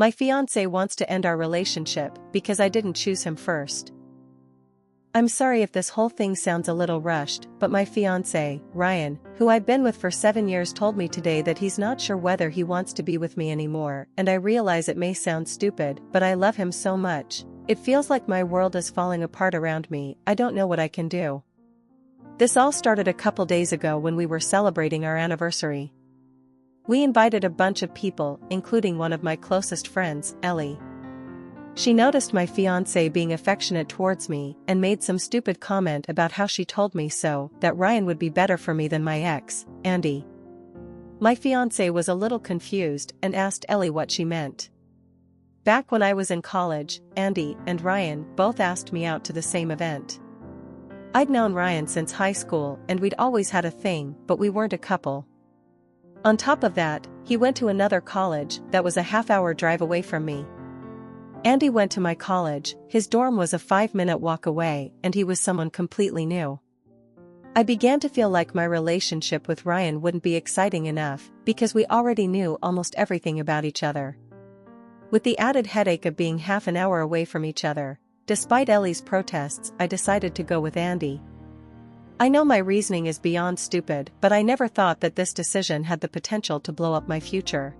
My fiancé wants to end our relationship because I didn't choose him first. I'm sorry if this whole thing sounds a little rushed, but my fiancé, Ryan, who I've been with for 7 years, told me today that he's not sure whether he wants to be with me anymore, and I realize it may sound stupid, but I love him so much. It feels like my world is falling apart around me. I don't know what I can do. This all started a couple days ago when we were celebrating our anniversary. We invited a bunch of people, including one of my closest friends, Ellie. She noticed my fiancé being affectionate towards me and made some stupid comment about how she told me so, that Ryan would be better for me than my ex, Andy. My fiancé was a little confused and asked Ellie what she meant. Back when I was in college, Andy and Ryan both asked me out to the same event. I'd known Ryan since high school and we'd always had a thing, but we weren't a couple. On top of that, he went to another college that was a half-hour drive away from me. Andy went to my college, his dorm was a 5-minute walk away, and he was someone completely new. I began to feel like my relationship with Ryan wouldn't be exciting enough, because we already knew almost everything about each other. With the added headache of being half an hour away from each other, despite Ellie's protests, I decided to go with Andy. I know my reasoning is beyond stupid, but I never thought that this decision had the potential to blow up my future.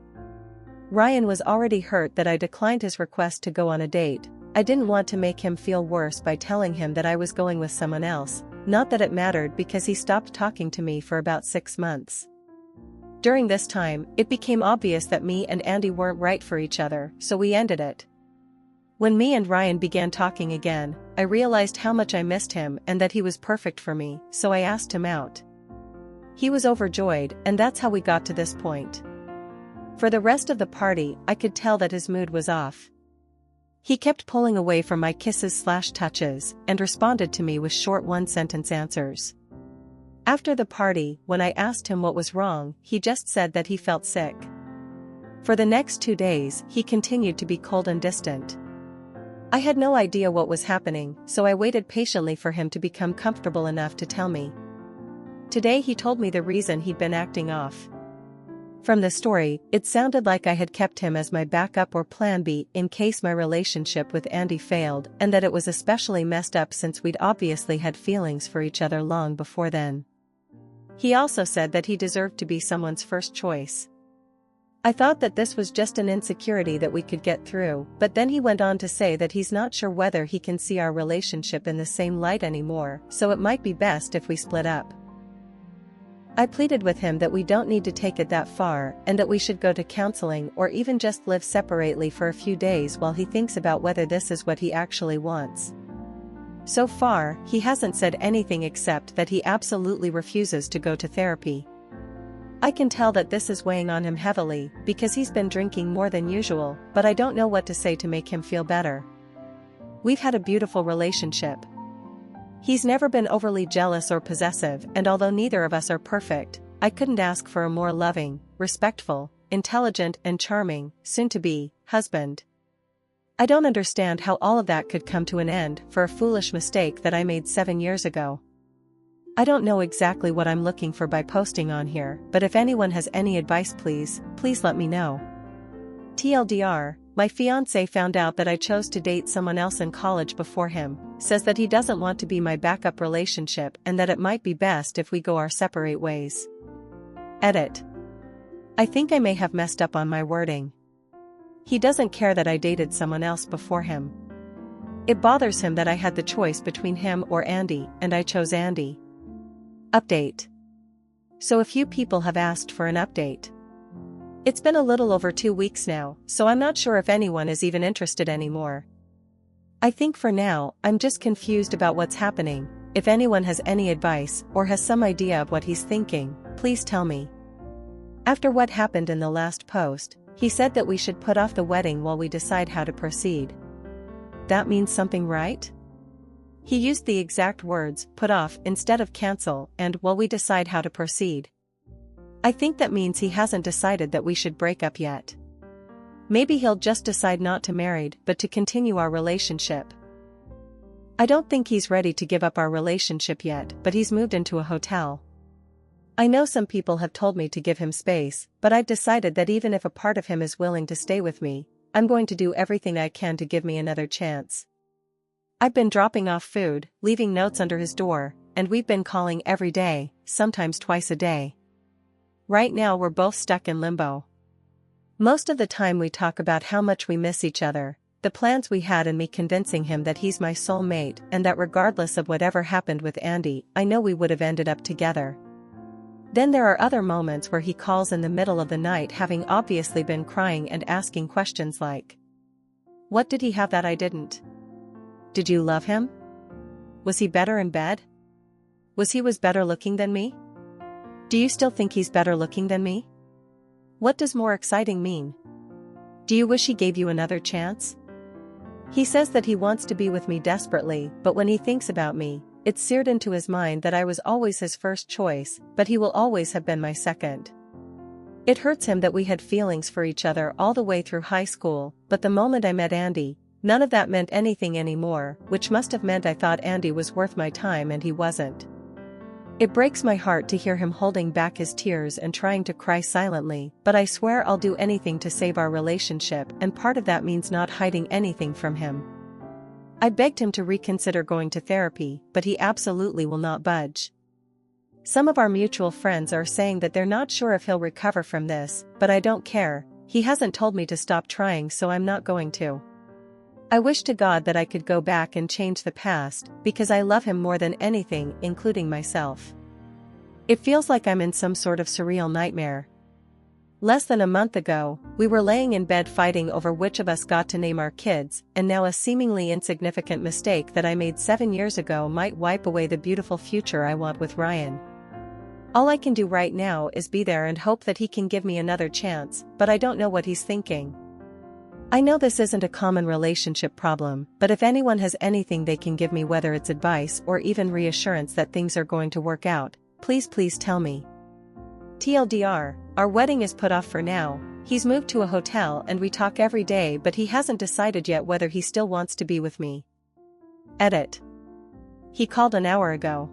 Ryan was already hurt that I declined his request to go on a date. I didn't want to make him feel worse by telling him that I was going with someone else, not that it mattered because he stopped talking to me for about 6 months. During this time, it became obvious that me and Andy weren't right for each other, so we ended it. When me and Ryan began talking again, I realized how much I missed him and that he was perfect for me, so I asked him out. He was overjoyed, and that's how we got to this point. For the rest of the party, I could tell that his mood was off. He kept pulling away from my kisses/touches and responded to me with short one-sentence answers. After the party, when I asked him what was wrong, he just said that he felt sick. For the next 2 days, he continued to be cold and distant. I had no idea what was happening, so I waited patiently for him to become comfortable enough to tell me. Today he told me the reason he'd been acting off. From the story, it sounded like I had kept him as my backup or plan B in case my relationship with Andy failed, and that it was especially messed up since we'd obviously had feelings for each other long before then. He also said that he deserved to be someone's first choice. I thought that this was just an insecurity that we could get through, but then he went on to say that he's not sure whether he can see our relationship in the same light anymore, so it might be best if we split up. I pleaded with him that we don't need to take it that far and that we should go to counseling or even just live separately for a few days while he thinks about whether this is what he actually wants. So far, he hasn't said anything except that he absolutely refuses to go to therapy. I can tell that this is weighing on him heavily because he's been drinking more than usual, but I don't know what to say to make him feel better. We've had a beautiful relationship. He's never been overly jealous or possessive, and although neither of us are perfect, I couldn't ask for a more loving, respectful, intelligent and charming, soon-to-be, husband. I don't understand how all of that could come to an end for a foolish mistake that I made 7 years ago. I don't know exactly what I'm looking for by posting on here, but if anyone has any advice, please let me know. TLDR, my fiancé found out that I chose to date someone else in college before him, says that he doesn't want to be my backup relationship and that it might be best if we go our separate ways. Edit. I think I may have messed up on my wording. He doesn't care that I dated someone else before him. It bothers him that I had the choice between him or Andy, and I chose Andy. Update. So a few people have asked for an update. It's been a little over 2 weeks now, so I'm not sure if anyone is even interested anymore. I think for now, I'm just confused about what's happening. If anyone has any advice or has some idea of what he's thinking, please tell me. After what happened in the last post, he said that we should put off the wedding while we decide how to proceed. That means something, right? He used the exact words, put off, instead of cancel, and while we decide how to proceed. I think that means he hasn't decided that we should break up yet. Maybe he'll just decide not to marry, but to continue our relationship. I don't think he's ready to give up our relationship yet, but he's moved into a hotel. I know some people have told me to give him space, but I've decided that even if a part of him is willing to stay with me, I'm going to do everything I can to give me another chance. I've been dropping off food, leaving notes under his door, and we've been calling every day, sometimes twice a day. Right now we're both stuck in limbo. Most of the time we talk about how much we miss each other, the plans we had, and me convincing him that he's my soulmate and that regardless of whatever happened with Andy, I know we would have ended up together. Then there are other moments where he calls in the middle of the night, having obviously been crying and asking questions like, "What did he have that I didn't? Did you love him? Was he better in bed? Was better looking than me? Do you still think he's better looking than me? What does more exciting mean? Do you wish he gave you another chance?" He says that he wants to be with me desperately, but when he thinks about me, it's seared into his mind that I was always his first choice, but he will always have been my second. It hurts him that we had feelings for each other all the way through high school, but the moment I met Andy, none of that meant anything anymore, which must have meant I thought Andy was worth my time and he wasn't. It breaks my heart to hear him holding back his tears and trying to cry silently, but I swear I'll do anything to save our relationship, and part of that means not hiding anything from him. I begged him to reconsider going to therapy, but he absolutely will not budge. Some of our mutual friends are saying that they're not sure if he'll recover from this, but I don't care. He hasn't told me to stop trying, so I'm not going to. I wish to God that I could go back and change the past, because I love him more than anything, including myself. It feels like I'm in some sort of surreal nightmare. Less than a month ago, we were laying in bed fighting over which of us got to name our kids, and now a seemingly insignificant mistake that I made 7 years ago might wipe away the beautiful future I want with Ryan. All I can do right now is be there and hope that he can give me another chance, but I don't know what he's thinking. I know this isn't a common relationship problem, but if anyone has anything they can give me, whether it's advice or even reassurance that things are going to work out, please tell me. TLDR, our wedding is put off for now. He's moved to a hotel and we talk every day, but he hasn't decided yet whether he still wants to be with me. Edit. He called an hour ago.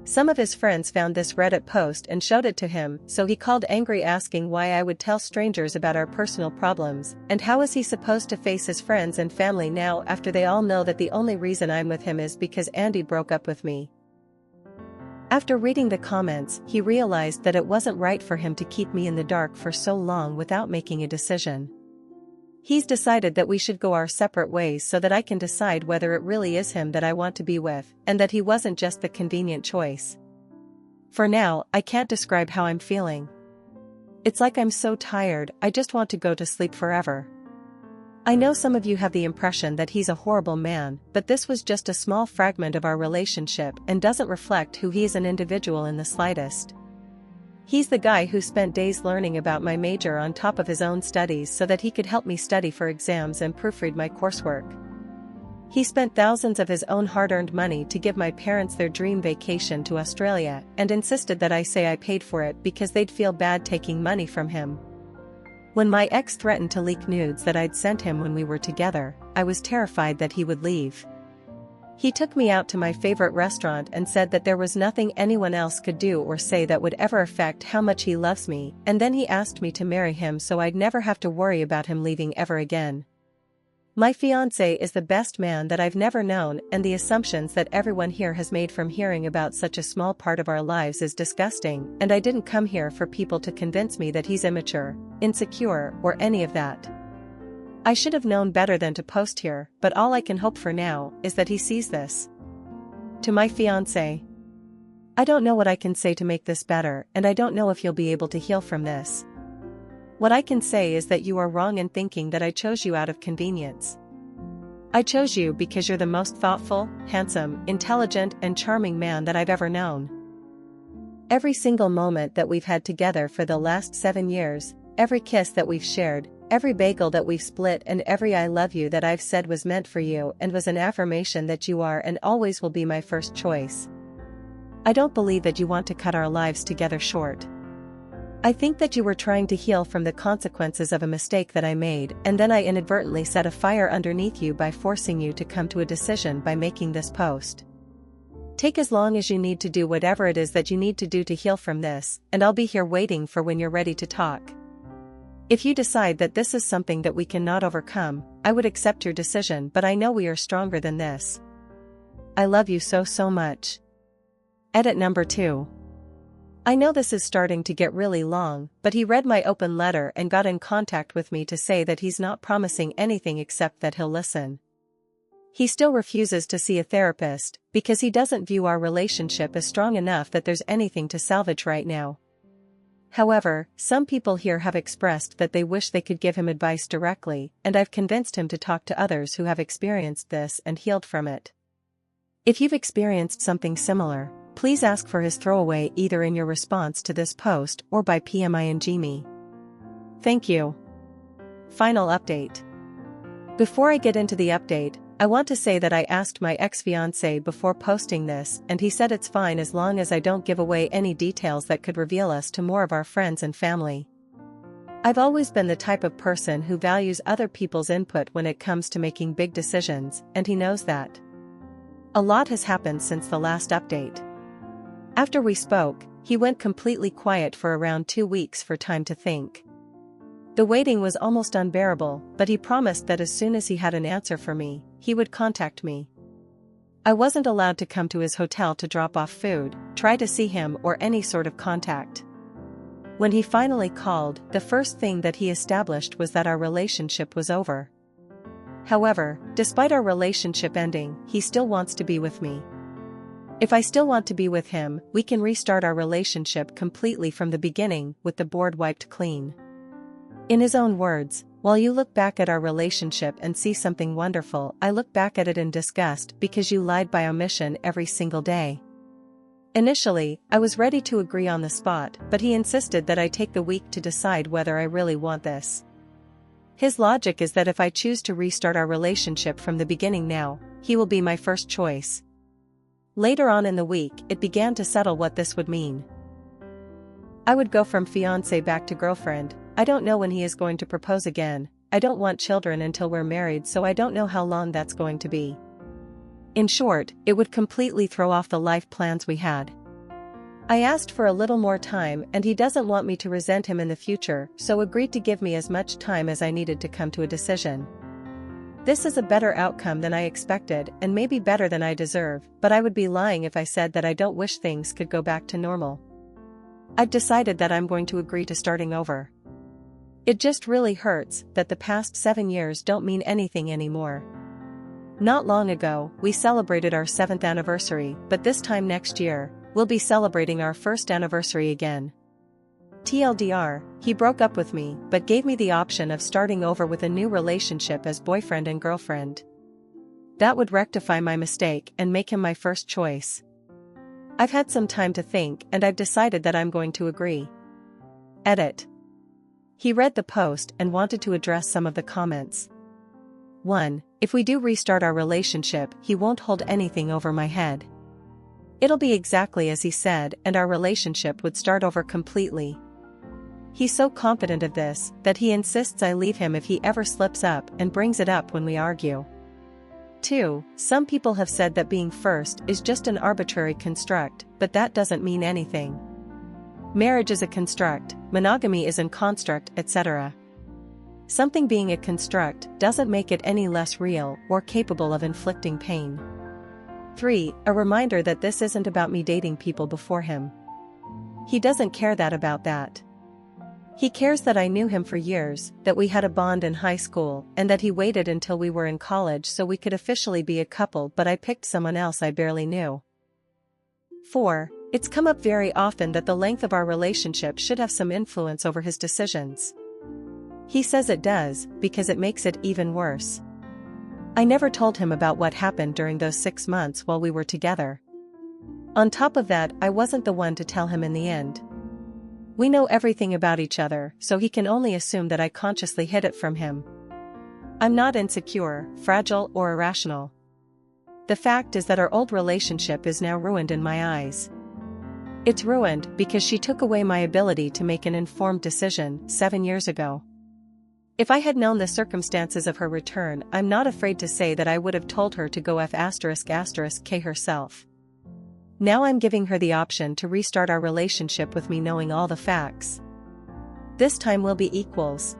Some of his friends found this Reddit post and showed it to him, so he called angry, asking why I would tell strangers about our personal problems, and how is he supposed to face his friends and family now after they all know that the only reason I'm with him is because Andy broke up with me. After reading the comments, he realized that it wasn't right for him to keep me in the dark for so long without making a decision. He's decided that we should go our separate ways so that I can decide whether it really is him that I want to be with, and that he wasn't just the convenient choice. For now, I can't describe how I'm feeling. It's like I'm so tired, I just want to go to sleep forever. I know some of you have the impression that he's a horrible man, but this was just a small fragment of our relationship and doesn't reflect who he is as an individual in the slightest. He's the guy who spent days learning about my major on top of his own studies so that he could help me study for exams and proofread my coursework. He spent thousands of his own hard-earned money to give my parents their dream vacation to Australia and insisted that I say I paid for it because they'd feel bad taking money from him. When my ex threatened to leak nudes that I'd sent him when we were together, I was terrified that he would leave. He took me out to my favorite restaurant and said that there was nothing anyone else could do or say that would ever affect how much he loves me, and then he asked me to marry him so I'd never have to worry about him leaving ever again. My fiancé is the best man that I've never known, and the assumptions that everyone here has made from hearing about such a small part of our lives is disgusting, and I didn't come here for people to convince me that he's immature, insecure, or any of that. I should have known better than to post here, but all I can hope for now is that he sees this. To my fiancé. I don't know what I can say to make this better, and I don't know if you'll be able to heal from this. What I can say is that you are wrong in thinking that I chose you out of convenience. I chose you because you're the most thoughtful, handsome, intelligent, and charming man that I've ever known. Every single moment that we've had together for the last 7 years, every kiss that we've shared, every bagel that we've split, and every I love you that I've said was meant for you and was an affirmation that you are and always will be my first choice. I don't believe that you want to cut our lives together short. I think that you were trying to heal from the consequences of a mistake that I made, and then I inadvertently set a fire underneath you by forcing you to come to a decision by making this post. Take as long as you need to do whatever it is that you need to do to heal from this, and I'll be here waiting for when you're ready to talk. If you decide that this is something that we cannot overcome, I would accept your decision, but I know we are stronger than this. I love you so much. Edit number 2. I know this is starting to get really long, but he read my open letter and got in contact with me to say that he's not promising anything except that he'll listen. He still refuses to see a therapist because he doesn't view our relationship as strong enough that there's anything to salvage right now. However, some people here have expressed that they wish they could give him advice directly, and I've convinced him to talk to others who have experienced this and healed from it. If you've experienced something similar, please ask for his throwaway either in your response to this post or by PMING me. Thank you. Final update. Before I get into the update, I want to say that I asked my ex-fiancé before posting this, and he said it's fine as long as I don't give away any details that could reveal us to more of our friends and family. I've always been the type of person who values other people's input when it comes to making big decisions, and he knows that. A lot has happened since the last update. After we spoke, he went completely quiet for around 2 weeks for time to think. The waiting was almost unbearable, but he promised that as soon as he had an answer for me, he would contact me. I wasn't allowed to come to his hotel to drop off food, try to see him, or any sort of contact. When he finally called, the first thing that he established was that our relationship was over. However, despite our relationship ending, he still wants to be with me. If I still want to be with him, we can restart our relationship completely from the beginning with the board wiped clean. In his own words, while you look back at our relationship and see something wonderful, I look back at it in disgust because you lied by omission every single day. Initially, I was ready to agree on the spot, but he insisted that I take the week to decide whether I really want this. His logic is that if I choose to restart our relationship from the beginning now, he will be my first choice. Later on in the week, it began to settle what this would mean. I would go from fiancé back to girlfriend. I don't know when he is going to propose again. I don't want children until we're married, so I don't know how long that's going to be. In short, it would completely throw off the life plans we had. I asked for a little more time, and he doesn't want me to resent him in the future, so agreed to give me as much time as I needed to come to a decision. This is a better outcome than I expected, and maybe better than I deserve, but I would be lying if I said that I don't wish things could go back to normal. I've decided that I'm going to agree to starting over. It just really hurts that the past 7 years don't mean anything anymore. Not long ago, we celebrated our 7th anniversary, but this time next year, we'll be celebrating our 1st anniversary again. TLDR, he broke up with me, but gave me the option of starting over with a new relationship as boyfriend and girlfriend. That would rectify my mistake and make him my first choice. I've had some time to think, and I've decided that I'm going to agree. Edit. He read the post and wanted to address some of the comments. 1. If we do restart our relationship, he won't hold anything over my head. It'll be exactly as he said, and our relationship would start over completely. He's so confident of this, that he insists I leave him if he ever slips up and brings it up when we argue. 2. Some people have said that being first is just an arbitrary construct, but that doesn't mean anything. Marriage is a construct, monogamy is a construct, etc. Something being a construct doesn't make it any less real or capable of inflicting pain. 3. A reminder that this isn't about me dating people before him. He doesn't care about that. He cares that I knew him for years, that we had a bond in high school, and that he waited until we were in college so we could officially be a couple, but I picked someone else I barely knew. 4. It's come up very often that the length of our relationship should have some influence over his decisions. He says it does, because it makes it even worse. I never told him about what happened during those 6 months while we were together. On top of that, I wasn't the one to tell him in the end. We know everything about each other, so he can only assume that I consciously hid it from him. I'm not insecure, fragile, or irrational. The fact is that our old relationship is now ruined in my eyes. It's ruined because she took away my ability to make an informed decision 7 years ago. If I had known the circumstances of her return, I'm not afraid to say that I would have told her to go F***K herself. Now I'm giving her the option to restart our relationship with me knowing all the facts. This time we'll be equals.